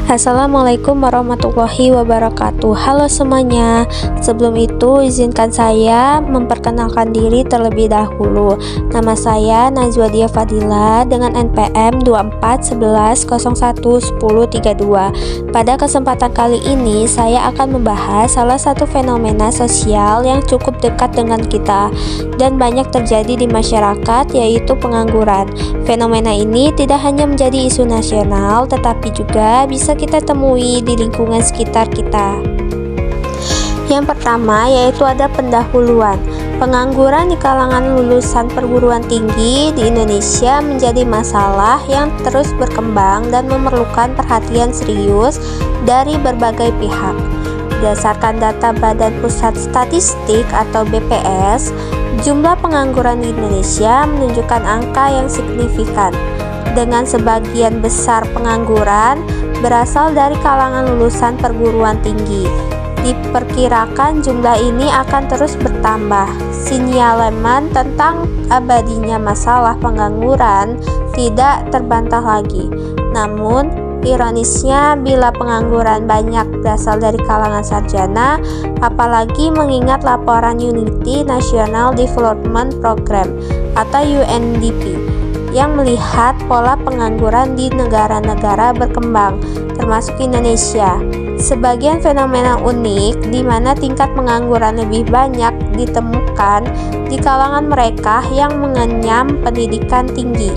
Assalamualaikum warahmatullahi wabarakatuh. Halo semuanya. Sebelum itu izinkan saya memperkenalkan diri terlebih dahulu. Nama saya Najwa Dia Fadila dengan NPM 2411011032. Pada kesempatan kali ini saya akan membahas salah satu fenomena sosial yang cukup dekat dengan kita dan banyak terjadi di masyarakat, yaitu pengangguran. Fenomena ini tidak hanya menjadi isu nasional tetapi juga bisa kita temui di lingkungan sekitar kita. Yang pertama yaitu ada pendahuluan. Pengangguran di kalangan lulusan perguruan tinggi di Indonesia menjadi masalah yang terus berkembang dan memerlukan perhatian serius dari berbagai pihak. Berdasarkan data Badan Pusat Statistik atau BPS, jumlah pengangguran di Indonesia menunjukkan angka yang signifikan, dengan sebagian besar pengangguran berasal dari kalangan lulusan perguruan tinggi. Diperkirakan jumlah ini akan terus bertambah. Sinyalemen tentang abadinya masalah pengangguran tidak terbantah lagi. Namun, ironisnya bila pengangguran banyak berasal dari kalangan sarjana, apalagi mengingat laporan Unity National Development Program atau UNDP yang melihat pola pengangguran di negara-negara berkembang, termasuk Indonesia. Sebagian fenomena unik di mana tingkat pengangguran lebih banyak ditemukan di kalangan mereka yang mengenyam pendidikan tinggi.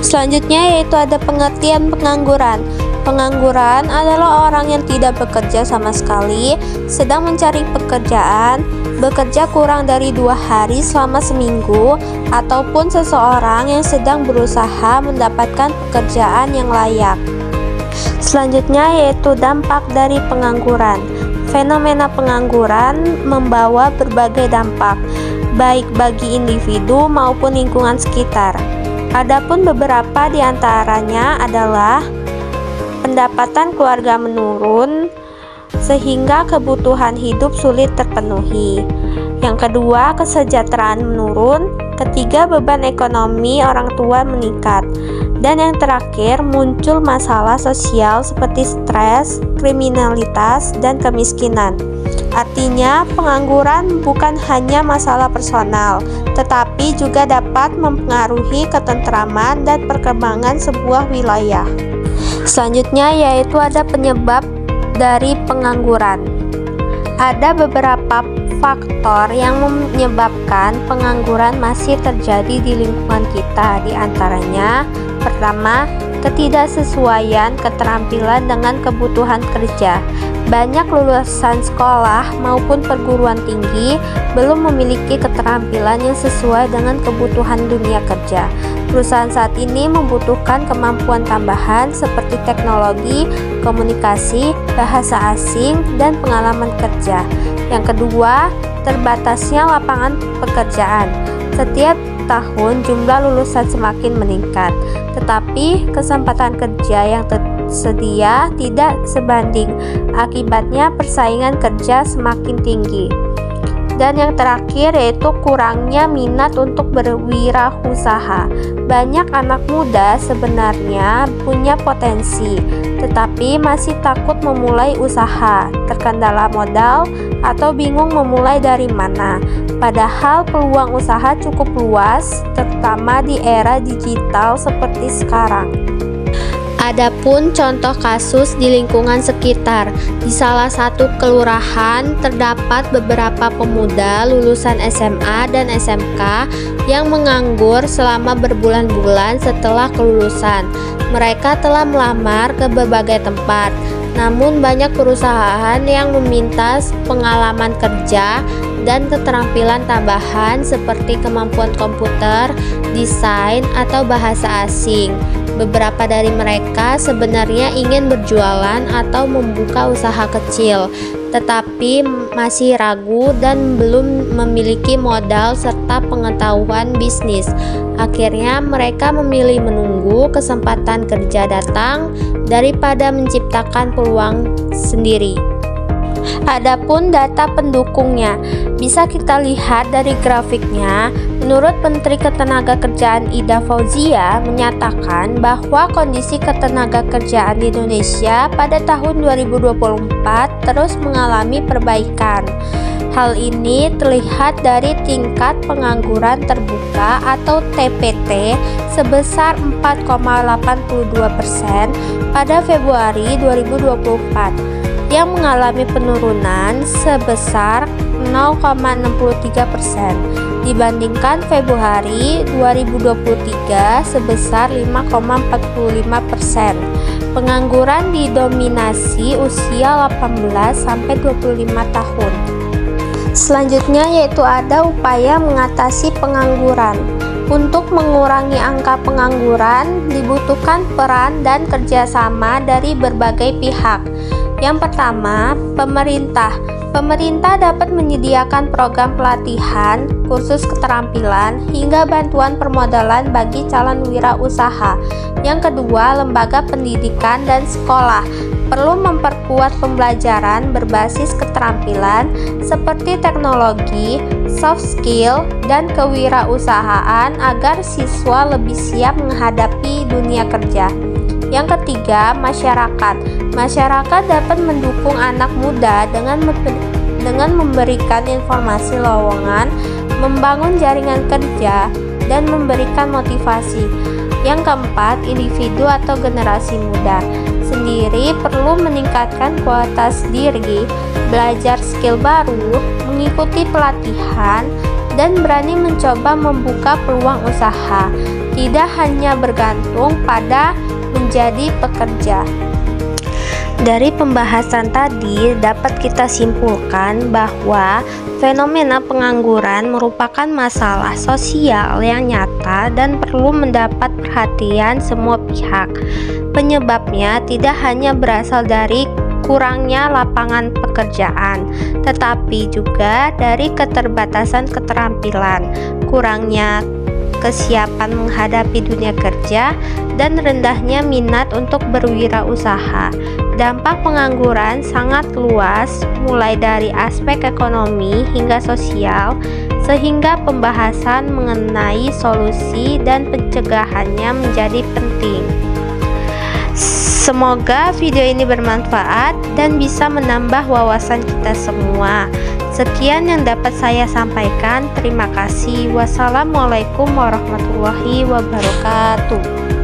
Selanjutnya yaitu ada pengertian pengangguran. Pengangguran adalah orang yang tidak bekerja sama sekali, sedang mencari pekerjaan, bekerja kurang dari 2 hari selama seminggu, ataupun seseorang yang sedang berusaha mendapatkan pekerjaan yang layak. Selanjutnya yaitu dampak dari pengangguran. Fenomena pengangguran membawa berbagai dampak, baik bagi individu maupun lingkungan sekitar. Adapun beberapa di antaranya adalah pendapatan keluarga menurun sehingga kebutuhan hidup sulit terpenuhi. Yang kedua, kesejahteraan menurun. Ketiga, beban ekonomi orang tua meningkat. Dan yang terakhir, muncul masalah sosial seperti stres, kriminalitas, dan kemiskinan. Artinya, pengangguran bukan hanya masalah personal, tetapi juga dapat mempengaruhi ketentraman dan perkembangan sebuah wilayah. Selanjutnya yaitu ada penyebab dari pengangguran. Ada beberapa faktor yang menyebabkan pengangguran masih terjadi di lingkungan kita. Di antaranya, pertama, ketidaksesuaian keterampilan dengan kebutuhan kerja. Banyak lulusan sekolah maupun perguruan tinggi belum memiliki keterampilan yang sesuai dengan kebutuhan dunia kerja. Perusahaan saat ini membutuhkan kemampuan tambahan seperti teknologi, komunikasi, bahasa asing, dan pengalaman kerja. Yang kedua, terbatasnya lapangan pekerjaan. Setiap tahun jumlah lulusan semakin meningkat, tetapi kesempatan kerja yang tersedia tidak sebanding. Akibatnya persaingan kerja semakin tinggi. Dan yang terakhir yaitu kurangnya minat untuk berwirausaha. Banyak anak muda sebenarnya punya potensi, tetapi masih takut memulai usaha, terkendala modal, atau bingung memulai dari mana. Padahal peluang usaha cukup luas, terutama di era digital seperti sekarang. Adapun contoh kasus di lingkungan sekitar, di salah satu kelurahan terdapat beberapa pemuda lulusan SMA dan SMK yang menganggur selama berbulan-bulan setelah kelulusan. Mereka telah melamar ke berbagai tempat, namun banyak perusahaan yang meminta pengalaman kerja dan keterampilan tambahan seperti kemampuan komputer, desain, atau bahasa asing. Beberapa dari mereka sebenarnya ingin berjualan atau membuka usaha kecil, tetapi masih ragu dan belum memiliki modal serta pengetahuan bisnis. Akhirnya mereka memilih menunggu kesempatan kerja datang daripada menciptakan peluang sendiri. Adapun data pendukungnya, bisa kita lihat dari grafiknya. Menurut Menteri Ketenagakerjaan Ida Fauzia menyatakan bahwa kondisi ketenagakerjaan di Indonesia pada tahun 2024 terus mengalami perbaikan. Hal ini terlihat dari tingkat pengangguran terbuka atau TPT sebesar 4,82% pada Februari 2024 yang mengalami penurunan sebesar 0,63% dibandingkan Februari 2023 sebesar 5,45%. Pengangguran didominasi usia 18 sampai 25 tahun. Selanjutnya yaitu ada upaya mengatasi pengangguran. Untuk mengurangi angka pengangguran dibutuhkan peran dan kerjasama dari berbagai pihak. Yang pertama, pemerintah. Pemerintah dapat menyediakan program pelatihan, kursus keterampilan, hingga bantuan permodalan bagi calon wirausaha. Yang kedua, lembaga pendidikan dan sekolah perlu memperkuat pembelajaran berbasis keterampilan seperti teknologi, soft skill, dan kewirausahaan agar siswa lebih siap menghadapi dunia kerja. Yang ketiga, masyarakat. Masyarakat dapat mendukung anak muda dengan memberikan informasi lowongan, membangun jaringan kerja, dan memberikan motivasi. Yang keempat, individu atau generasi muda sendiri perlu meningkatkan kualitas diri, belajar skill baru, mengikuti pelatihan, dan berani mencoba membuka peluang usaha, tidak hanya bergantung pada menjadi pekerja. Dari pembahasan tadi dapat kita simpulkan bahwa fenomena pengangguran merupakan masalah sosial yang nyata dan perlu mendapat perhatian semua pihak. Penyebabnya tidak hanya berasal dari kurangnya lapangan pekerjaan, tetapi juga dari keterbatasan keterampilan, kurangnya kesiapan menghadapi dunia kerja, dan rendahnya minat untuk berwirausaha. Dampak pengangguran sangat luas, mulai dari aspek ekonomi hingga sosial, sehingga pembahasan mengenai solusi dan pencegahannya menjadi penting. Semoga video ini bermanfaat dan bisa menambah wawasan kita semua. Sekian yang dapat saya sampaikan. Terima kasih. Wassalamualaikum warahmatullahi wabarakatuh.